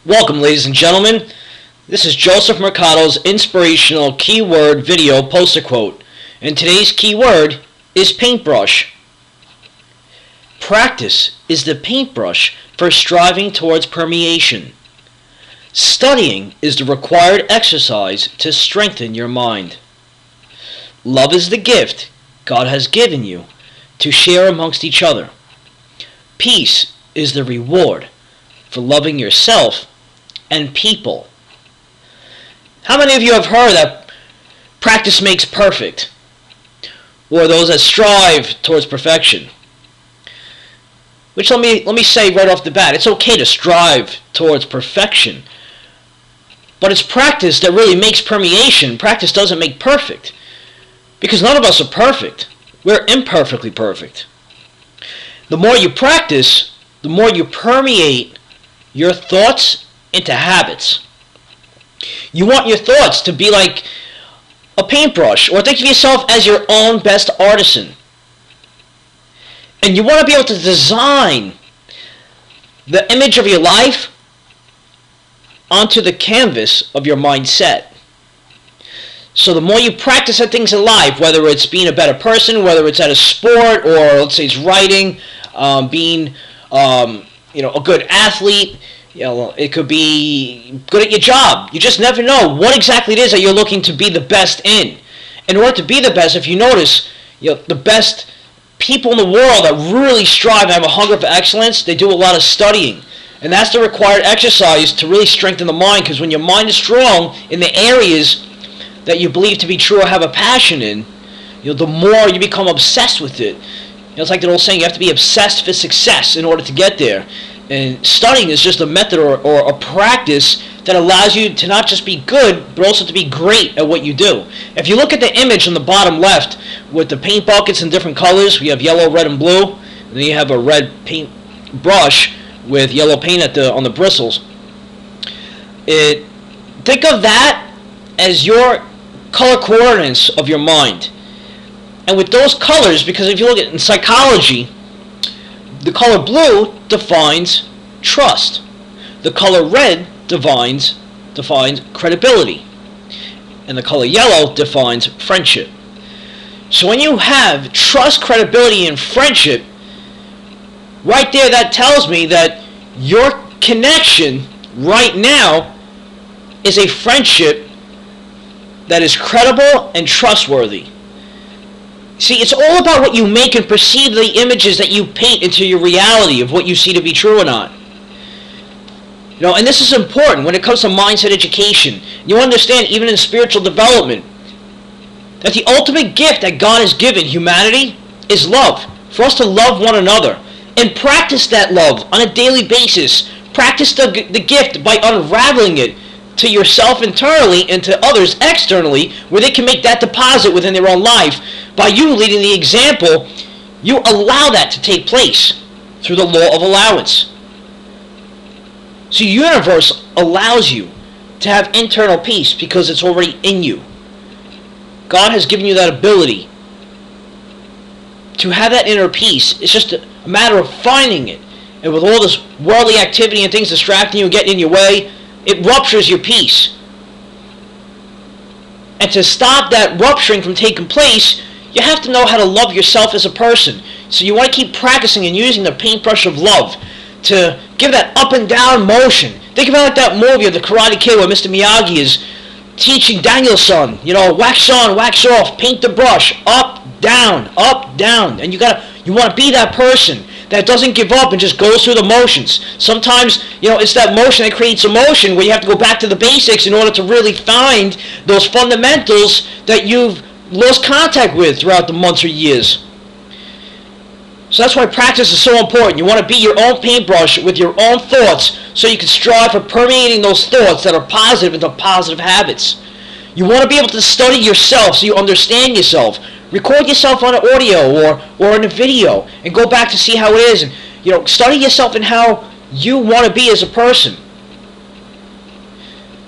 Welcome, ladies and gentlemen. This is Joseph Mercado's inspirational keyword video poster quote, and today's keyword is paintbrush. Practice is the paintbrush for striving towards permeation. Studying is the required exercise to strengthen your mind. Love is the gift God has given you to share amongst each other. Peace is the reward for loving yourself and people. How many of you have heard that practice makes perfect? Or those that strive towards perfection? Which let me say right off the bat, it's okay to strive towards perfection. But it's practice that really makes permeation. Practice doesn't make perfect. Because none of us are perfect. We're imperfectly perfect. The more you practice, the more you permeate your thoughts into habits. You want your thoughts to be like a paintbrush, or think of yourself as your own best artisan. And you want to be able to design the image of your life onto the canvas of your mindset. So the more you practice at things in life, whether it's being a better person, whether it's at a sport, or let's say it's writing, being a good athlete, it could be good at your job. You just never know what exactly it is that you're looking to be the best in. In order to be the best, if you notice, the best people in the world that really strive and have a hunger for excellence, they do a lot of studying. And that's the required exercise to really strengthen the mind, because when your mind is strong in the areas that you believe to be true or have a passion in, the more you become obsessed with it. It's like that old saying, you have to be obsessed for success in order to get there. And studying is just a method or a practice that allows you to not just be good, but also to be great at what you do. If you look at the image on the bottom left with the paint buckets in different colors, we have yellow, red, and blue. And then you have a red paint brush with yellow paint on the bristles. Think of that as your color coordinates of your mind. And with those colors, because if you look at in psychology, the color blue defines trust. The color red defines credibility. And the color yellow defines friendship. So when you have trust, credibility, and friendship, right there that tells me that your connection right now is a friendship that is credible and trustworthy. See, it's all about what you make and perceive the images that you paint into your reality of what you see to be true or not. And this is important when it comes to mindset education. You understand, even in spiritual development, that the ultimate gift that God has given humanity is love. For us to love one another and practice that love on a daily basis. Practice the gift by unraveling it to yourself internally and to others externally, where they can make that deposit within their own life. By you leading the example, you allow that to take place through the law of allowance. So your universe allows you to have internal peace because it's already in you. God has given you that ability to have that inner peace. It's just a matter of finding it. And with all this worldly activity and things distracting you and getting in your way, it ruptures your peace. And to stop that rupturing from taking place, you have to know how to love yourself as a person. So you want to keep practicing and using the paintbrush of love to give that up and down motion. Think about like that movie of the Karate Kid where Mr. Miyagi is teaching Daniel's son, wax on, wax off, paint the brush, up, down, and you want to be that person that doesn't give up and just goes through the motions. Sometimes, it's that motion that creates emotion where you have to go back to the basics in order to really find those fundamentals that you've lost contact with throughout the months or years. So that's why practice is so important. You want to be your own paintbrush with your own thoughts so you can strive for permeating those thoughts that are positive into positive habits. You want to be able to study yourself so you understand yourself. Record yourself on an audio or in a video and go back to see how it is. And study yourself in how you want to be as a person.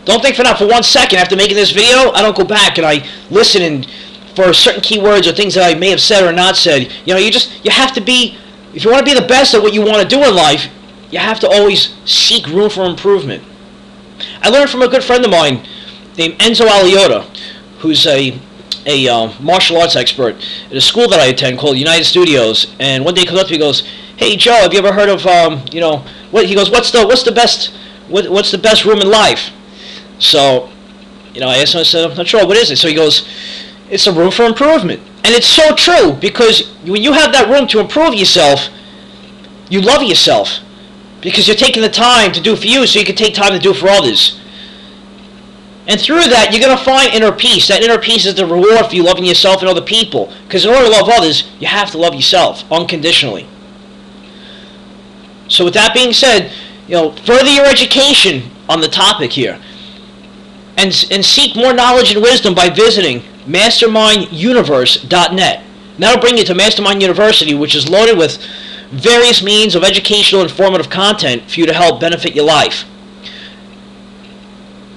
Don't think for 1 second after making this video, I don't go back and I listen for certain keywords or things that I may have said or not said. You have to be, if you want to be the best at what you want to do in life, you have to always seek room for improvement. I learned from a good friend of mine named Enzo Aliota, who's a martial arts expert at a school that I attend called United Studios. And one day he comes up to me and goes, "Hey Joe, have you ever heard of what?" He goes, "What's the best room in life?" So, I asked him. I said, "I'm not sure. What is it?" So he goes, "It's a room for improvement." And it's so true, because when you have that room to improve yourself, you love yourself, because you're taking the time to do for you so you can take time to do for others. And through that, you're going to find inner peace. That inner peace is the reward for you loving yourself and other people. Because in order to love others, you have to love yourself unconditionally. So with that being said, further your education on the topic here. And seek more knowledge and wisdom by visiting masterminduniverse.net. And that'll bring you to Mastermind University, which is loaded with various means of educational and informative content for you to help benefit your life.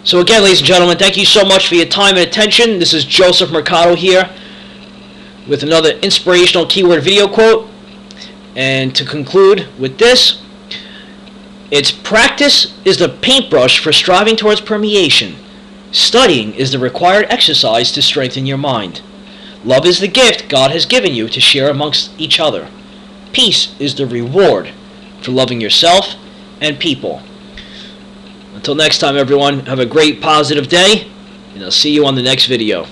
So again, ladies and gentlemen, thank you so much for your time and attention. This is Joseph Mercado here with another inspirational keyword video quote. And to conclude with this, it's practice is the paintbrush for striving towards permeation. Studying is the required exercise to strengthen your mind. Love is the gift God has given you to share amongst each other. Peace is the reward for loving yourself and people. Until next time, everyone, have a great positive day, and I'll see you on the next video.